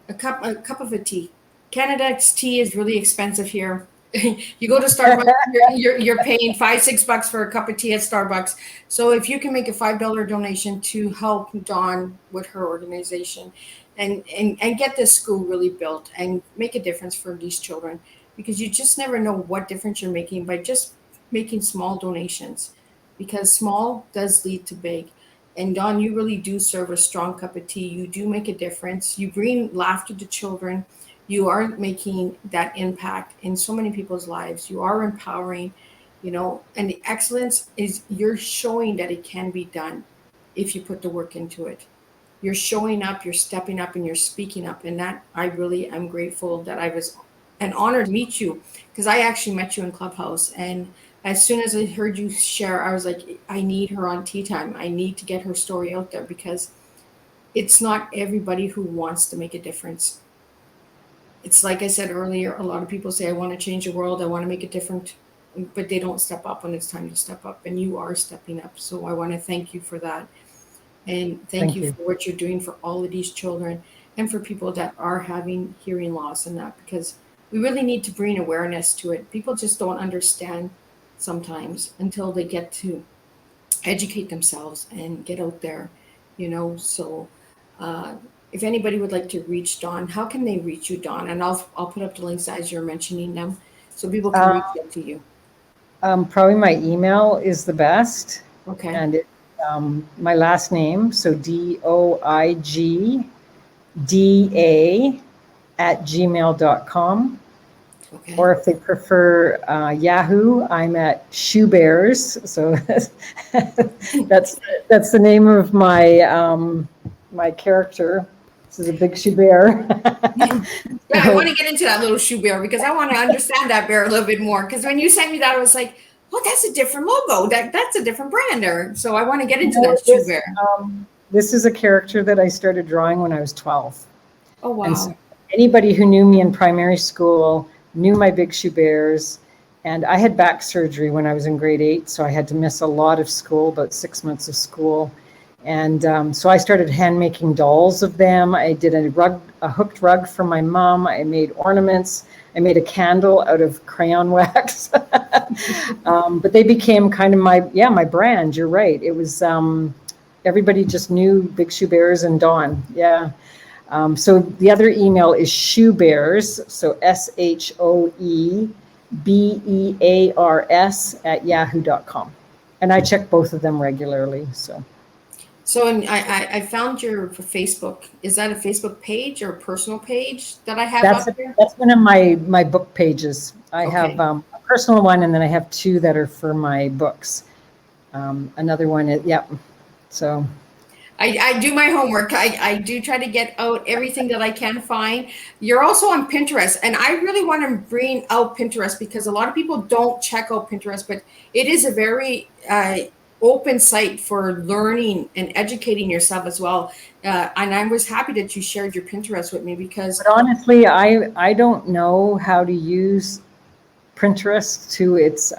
a cup of a tea. Canada's tea is really expensive here. You go to Starbucks, you're paying $5-6 for a cup of tea at Starbucks. So if you can make a $5 donation to help Dawn with her organization, and get this school really built and make a difference for these children, because you just never know what difference you're making by just making small donations, because small does lead to big. And Dawn, you really do serve a strong cup of tea. You do make a difference. You bring laughter to children. You are making that impact in so many people's lives. You are empowering, and the excellence is you're showing that it can be done if you put the work into it. You're showing up, you're stepping up, and you're speaking up. And that I really am grateful that I was an honor to meet you, because I actually met you in Clubhouse. And as soon as I heard you share, I was like, I need her on Tea Time. I need to get her story out there, because it's not everybody who wants to make a difference. It's like I said earlier, a lot of people say, I want to change the world, I want to make it different, but they don't step up when it's time to step up. And you are stepping up. So I want to thank you for that. And thank you for what you're doing for all of these children and for people that are having hearing loss and that, because we really need to bring awareness to it. People just don't understand sometimes until they get to educate themselves and get out there, So if anybody would like to reach Dawn, how can they reach you, Dawn? And I'll put up the links as you're mentioning them, so people can reach out to you. Probably my email is the best. Okay. And it's my last name, so doigda@gmail.com. Okay. Or if they prefer Yahoo, I'm at Shoe Bears. So that's the name of my character. This is a big shoe bear. Yeah, I want to get into that little shoe bear, because I want to understand that bear a little bit more. Because when you sent me that, I was like, oh, that's a different logo. That's a different brand. So I want to get into that shoe bear. This is a character that I started drawing when I was 12. Oh, wow. And so anybody who knew me in primary school knew my big shoe bears. And I had back surgery when I was in grade 8, so I had to miss a lot of school, about 6 months of school. And so I started hand making dolls of them. I did a hooked rug for my mom. I made ornaments. I made a candle out of crayon wax. But they became kind of my brand. You're right. It was, everybody just knew Big Shoe Bears and Dawn. Yeah. So the other email is Shoe Bears. So SHOEBEARS @yahoo.com. And I check both of them regularly. So I found your Facebook. Is that a Facebook page or a personal page that I have up there? That's one of my book pages. I have a personal one, and then I have 2 that are for my books. Another one is, so. I do my homework. I do try to get out everything that I can find. You're also on Pinterest, and I really want to bring out Pinterest, because a lot of people don't check out Pinterest, but it is a very open site for learning and educating yourself as well. And I was happy that you shared your Pinterest with me, because but honestly, I don't know how to use Pinterest to its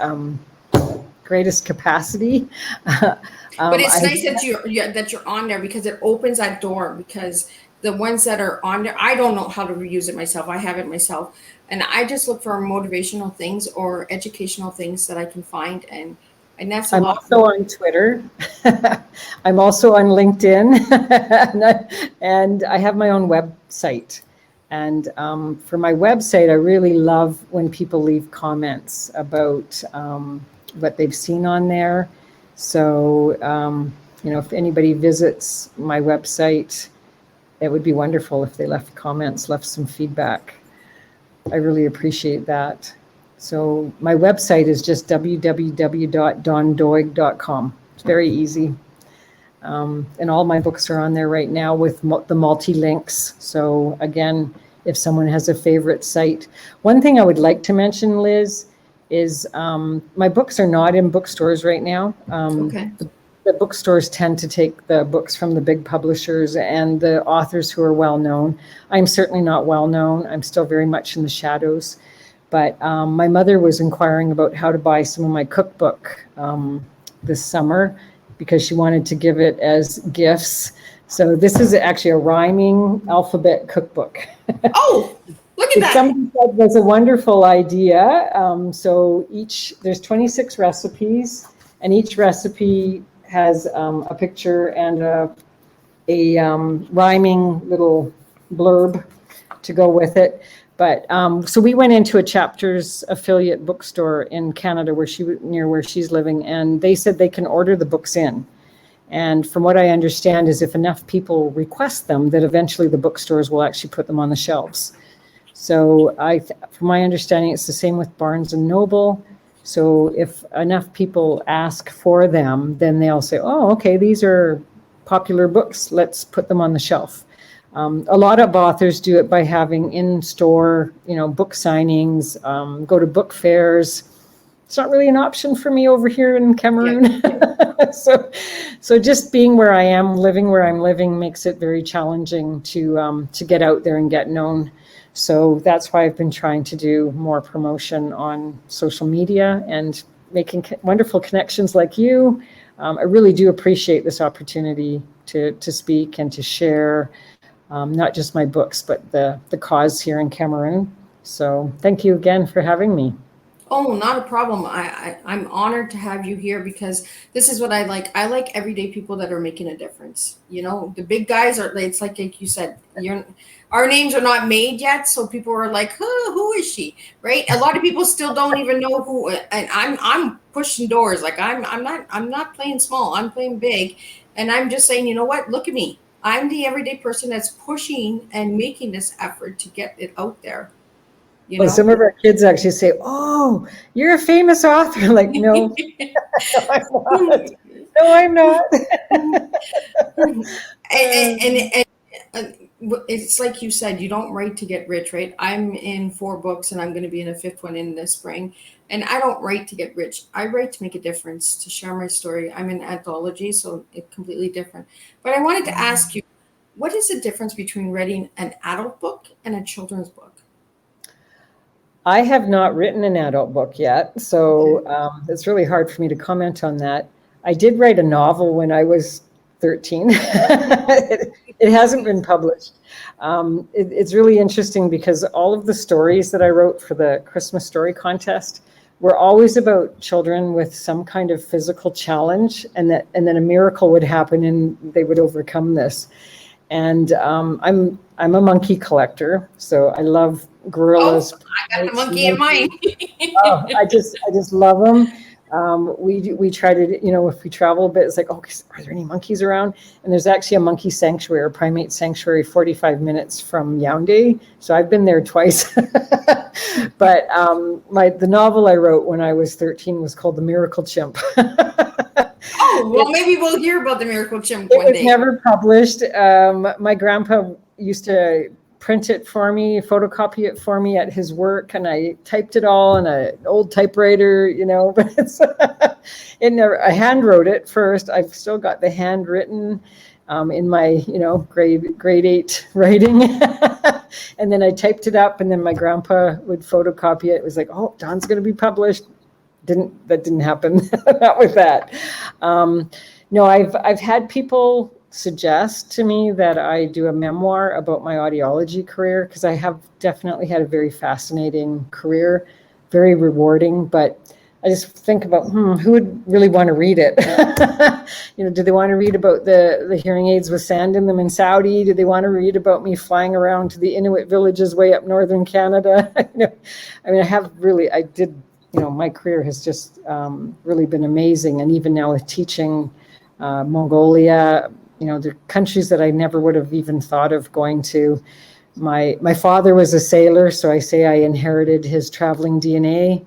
greatest capacity. But it's nice that you're on there, because it opens that door. Because the ones that are on there, I don't know how to reuse it myself. I have it myself, and I just look for motivational things or educational things that I can find, and that's a lot. I'm also on Twitter. I'm also on LinkedIn, and I have my own website. And for my website, I really love when people leave comments about what they've seen on there. So, if anybody visits my website, it would be wonderful if they left comments, left some feedback. I really appreciate that. So my website is just www.dawndoig.com. It's very easy. And all my books are on there right now with the multi-links. So again, if someone has a favorite site. One thing I would like to mention, Liz, is my books are not in bookstores right now. Okay. The bookstores tend to take the books from the big publishers and the authors who are well known. I'm certainly not well known. I'm still very much in the shadows. But my mother was inquiring about how to buy some of my cookbook this summer because she wanted to give it as gifts. So this is actually a rhyming alphabet cookbook. Oh, look at that. Somebody said was a wonderful idea. So there's 26 recipes, and each recipe has a picture and a rhyming little blurb to go with it. But so we went into a Chapters affiliate bookstore in Canada near where she's living, and they said they can order the books in. And from what I understand is if enough people request them, that eventually the bookstores will actually put them on the shelves. So from my understanding, it's the same with Barnes and Noble. So if enough people ask for them, then they'll say, oh, okay, these are popular books. Let's put them on the shelf. A lot of authors do it by having in-store, book signings, go to book fairs. It's not really an option for me over here in Cameroon. Yeah. So just being where I am, living where I'm living, makes it very challenging to get out there and get known. So that's why I've been trying to do more promotion on social media and making wonderful connections like you. I really do appreciate this opportunity to speak and to share not just my books, but the cause here in Cameroon. So thank you again for having me. Oh, not a problem. I'm honored to have you here because this is what I like. I like everyday people that are making a difference. The big guys it's like you said, our names are not made yet. So people are like, who is she? Right. A lot of people still don't even know who, and I'm pushing doors. Like I'm not playing small. I'm playing big. And I'm just saying, you know what? Look at me. I'm the everyday person that's pushing and making this effort to get it out there. Well, some of our kids actually say, oh, you're a famous author. Like, no, no, I'm not. and it's like you said, you don't write to get rich, right? I'm in 4 books and I'm going to be in a 5th one in the spring. And I don't write to get rich. I write to make a difference, to share my story. I'm in anthology, so it's completely different. But I wanted to ask you, what is the difference between writing an adult book and a children's book? I have not written an adult book yet, so it's really hard for me to comment on that. I did write a novel when I was 13. It hasn't been published. It's really interesting because all of the stories that I wrote for the Christmas Story Contest were always about children with some kind of physical challenge, and then a miracle would happen and they would overcome this. And I'm a monkey collector, so I love gorillas. Oh, I got the monkey in mine. I just love them. We try to, if we travel a bit, it's like, oh, are there any monkeys around? And there's actually a monkey sanctuary, a primate sanctuary, 45 minutes from Yaoundé. So I've been there twice. But the novel I wrote when I was 13 was called The Miracle Chimp. Oh, well, maybe we'll hear about The Miracle Chimp one day. It was never published. My grandpa used to print it for me, photocopy it for me at his work, and I typed it all in an old typewriter, but I hand wrote it first. I've still got the handwritten in my, grade 8 writing. And then I typed it up, and then my grandpa would photocopy it. It was like, oh, Dawn's going to be published. That didn't happen. Not with that. No, I've had people suggest to me that I do a memoir about my audiology career, because I have definitely had a very fascinating career, very rewarding, but I just think about, who would really want to read it? Do they want to read about the hearing aids with sand in them in Saudi? Do they want to read about me flying around to the Inuit villages way up northern Canada? I did my career has just really been amazing. And even now with teaching Mongolia, the countries that I never would have even thought of going to. My father was a sailor, so I say I inherited his traveling DNA.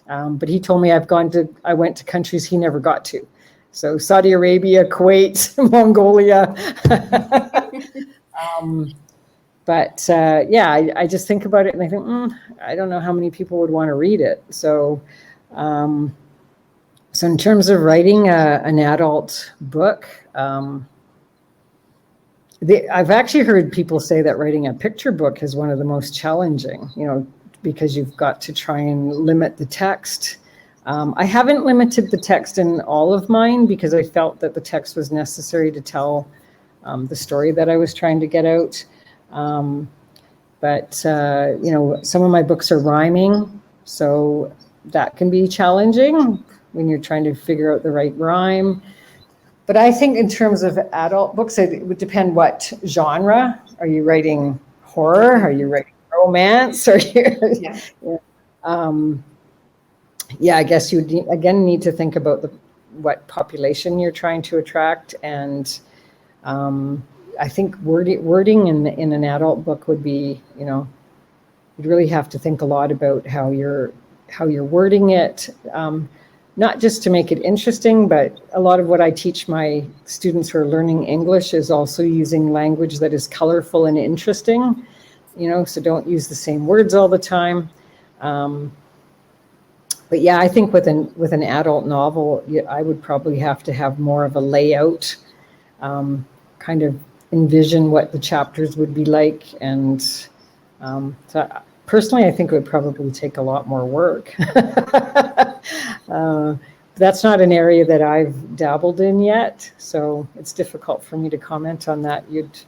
But he told me I went to countries he never got to. So Saudi Arabia, Kuwait, Mongolia. But I just think about it and I think, I don't know how many people would want to read it. So in terms of writing an adult book, I've actually heard people say that writing a picture book is one of the most challenging, because you've got to try and limit the text. I haven't limited the text in all of mine because I felt that the text was necessary to tell the story that I was trying to get out. But some of my books are rhyming, so that can be challenging when you're trying to figure out the right rhyme. But I think in terms of adult books, it would depend what genre. Are you writing horror? Are you writing romance? Are you? I guess you again need to think about what population you're trying to attract, and I think wording in an adult book would be, you'd really have to think a lot about how you're wording it. Not just to make it interesting, but a lot of what I teach my students who are learning English is also using language that is colorful and interesting, so don't use the same words all the time. But yeah, I think with an adult novel, I would probably have to have more of a layout, kind of envision what the chapters would be like. And so personally, I think it would probably take a lot more work. That's not an area that I've dabbled in yet, so it's difficult for me to comment on that. You'd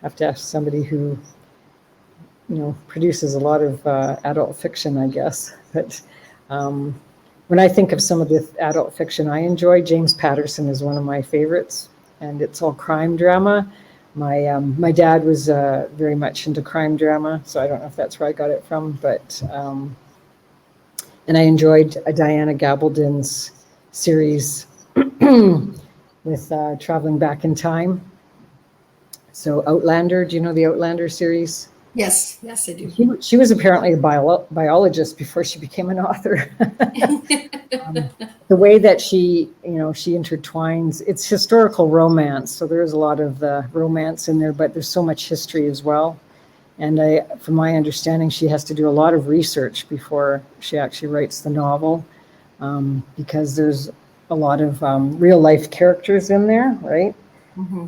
have to ask somebody who, produces a lot of adult fiction, I guess. But when I think of some of the adult fiction I enjoy, James Patterson is one of my favorites, and it's all crime drama. My dad was very much into crime drama, so I don't know if that's where I got it from, but and I enjoyed Diana Gabaldon's series with traveling back in time. So Outlander, do you know the Outlander series? Yes, I do. She was apparently a biologist before she became an author. The way that she intertwines, it's historical romance, so there's a lot of romance in there, but there's so much history as well. And from my understanding, she has to do a lot of research before she actually writes the novel, because there's a lot of real life characters in there, right? Mm-hmm.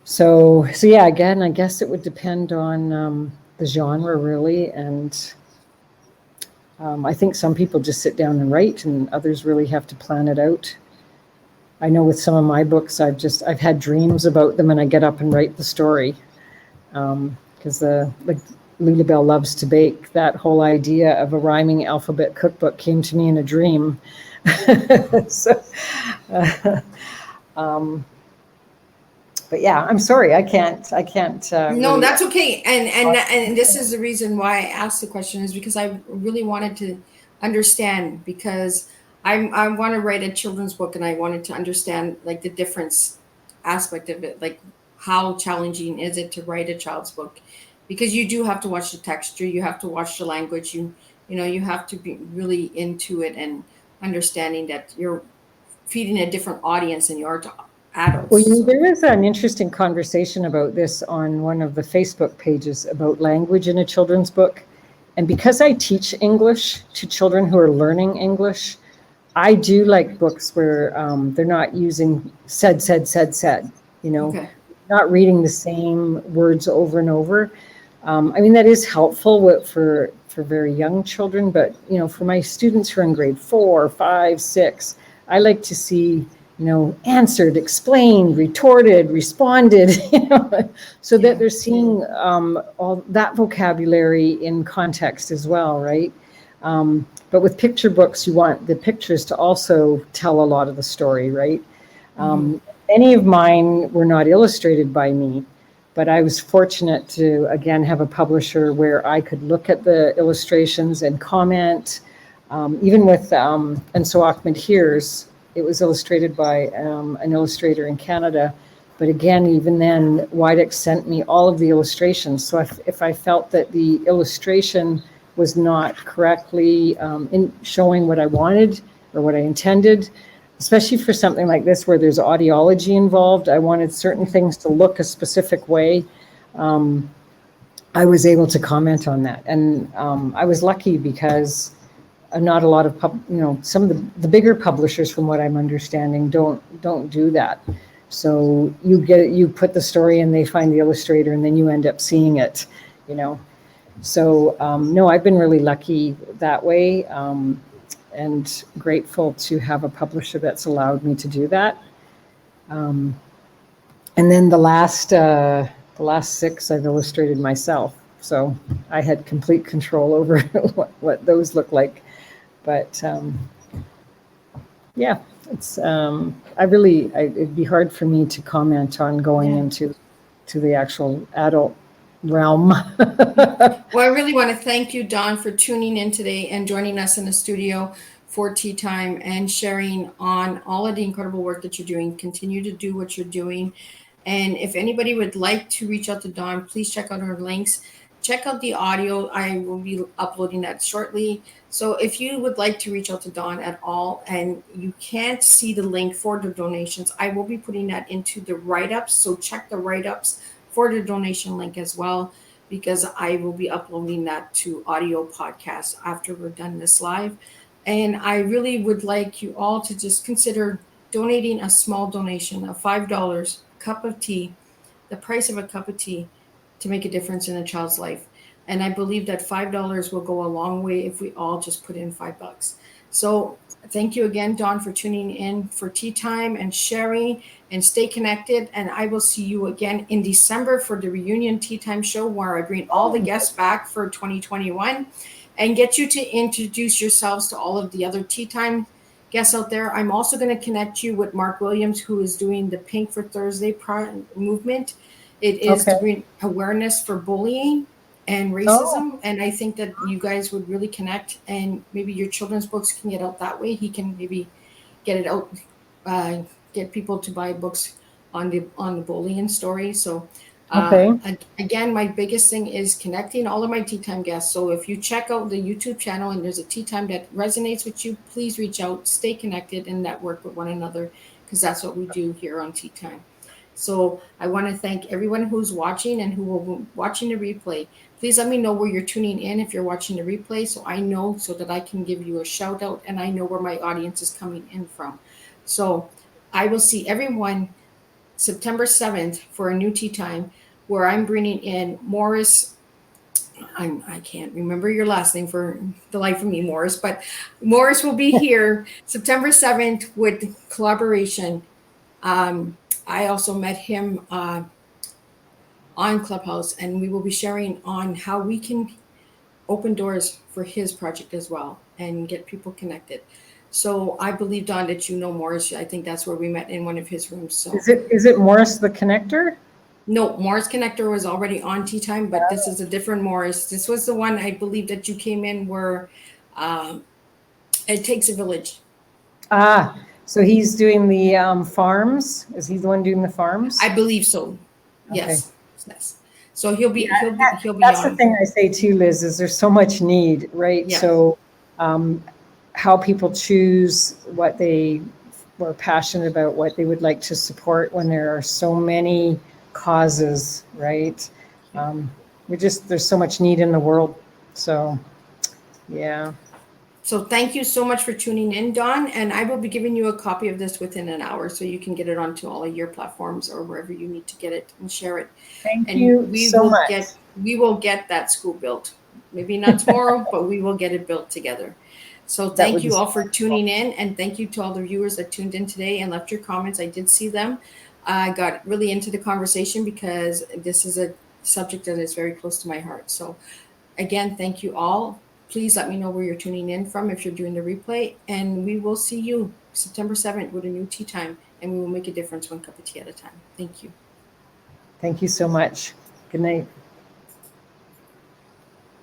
So yeah, again, I guess it would depend on the genre really, and I think some people just sit down and write, and others really have to plan it out. I know with some of my books, I've had dreams about them, and I get up and write the story. Because like Lulabelle Loves to Bake, that whole idea of a rhyming alphabet cookbook came to me in a dream. So, but yeah, I'm sorry, I can't. No, really... that's okay. And this is the reason why I asked the question, is because I really wanted to understand, because I want to write a children's book, and I wanted to understand like the difference aspect of it, like how challenging is it to write a child's book, because you do have to watch the texture, you have to watch the language, you have to be really into it and understanding that you're feeding a different audience than you are to adults. Well, there was an interesting conversation about this on one of the Facebook pages about language in a children's book. And because I teach English to children who are learning English, I do like books where they're not using said, Okay. Not reading the same words over and over. I mean, that is helpful for very young children, but, for my students who are in grade 4, 5, 6, I like to see, answered, explained, retorted, responded, so that they're seeing all that vocabulary in context as well, right? But with picture books, you want the pictures to also tell a lot of the story, right? Many of mine were not illustrated by me, but I was fortunate to, again, have a publisher where I could look at the illustrations and comment. Even with And So Ahmed Hears, it was illustrated by an illustrator in Canada. But again, even then, Widex sent me all of the illustrations. So if I felt that the illustration was not correctly in showing what I wanted or what I intended, especially for something like this where there's audiology involved, I wanted certain things to look a specific way. I was able to comment on that. And I was lucky because not a lot of, some of the bigger publishers, from what I'm understanding, don't do that. So you put the story and they find the illustrator and then you end up seeing it, So no, I've been really lucky that way, and grateful to have a publisher that's allowed me to do that. And then the last 6 I've illustrated myself. So I had complete control over what those look like. But yeah, it's it'd be hard for me to comment on going into the actual adult realm. Well, I really want to thank you, Dawn, for tuning in today and joining us in the studio for Tea Time and sharing on all of the incredible work that you're doing. Continue to do what you're doing. And if anybody would like to reach out to Dawn, please check out her links. Check out the audio. I will be uploading that shortly. So if you would like to reach out to Dawn at all and you can't see the link for the donations, I will be putting that into the write-ups. So check the write-ups for the donation link as well, because I will be uploading that to audio podcasts after we're done this live. And I really would like you all to just consider donating a small donation of $5, a cup of tea, the price of a cup of tea, to make a difference in a child's life. And I believe that $5 will go a long way if we all just put in $5. So thank you again, Dawn, for tuning in for Tea Time and sharing, and stay connected. And I will see you again in December for the reunion Tea Time show, where I bring all the guests back for 2021 and get you to introduce yourselves to all of the other Tea Time guests out there. I'm also going to connect you with Mark Williams, who is doing the Pink for Thursday movement. It is to bring awareness for bullying and racism. And I think that you guys would really connect, and maybe your children's books can get out that way. He can maybe get it out, get people to buy books on the bullying story. So again, my biggest thing is connecting all of my Tea Time guests. So if you check out the YouTube channel and there's a Tea Time that resonates with you, please reach out, stay connected, and network with one another, because that's what we do here on Tea Time. So I want to thank everyone who's watching and who will be watching the replay. Please let me know where you're tuning in if you're watching the replay, so I know, so that I can give you a shout out and I know where my audience is coming in from. So I will see everyone September 7th for a new Tea Time, where I'm bringing in Morris. I can't remember your last name for the life of me, Morris, but Morris will be here September 7th with collaboration. I also met him on Clubhouse, and we will be sharing on how we can open doors for his project as well and get people connected. So I believe, Dawn, that you know Morris. I think that's where we met, in one of his rooms. So is it Morris the Connector? No, Morris Connector was already on Tea Time, but this is a different Morris. This was the one, I believe, that you came in where it takes a village. So he's doing the farms. Is he the one doing the farms? I believe so. Yes. Okay. Yes. So he'll be That's on. The thing I say too, Liz, is there's so much need, right? Yes. So how people choose what they were passionate about, what they would like to support when there are so many causes, right? There's so much need in the world. So yeah. So thank you so much for tuning in, Dawn. And I will be giving you a copy of this within an hour, so you can get it onto all of your platforms or wherever you need to get it and share it. Thank you so much. We will get that school built. Maybe not tomorrow, but we will get it built together. So thank you all for tuning in, and thank you to all the viewers that tuned in today and left your comments. I did see them. I got really into the conversation because this is a subject that is very close to my heart. So again, thank you all. Please let me know where you're tuning in from if you're doing the replay, and we will see you September 7th with a new Tea Time, and we will make a difference one cup of tea at a time. Thank you. Thank you so much. Good night.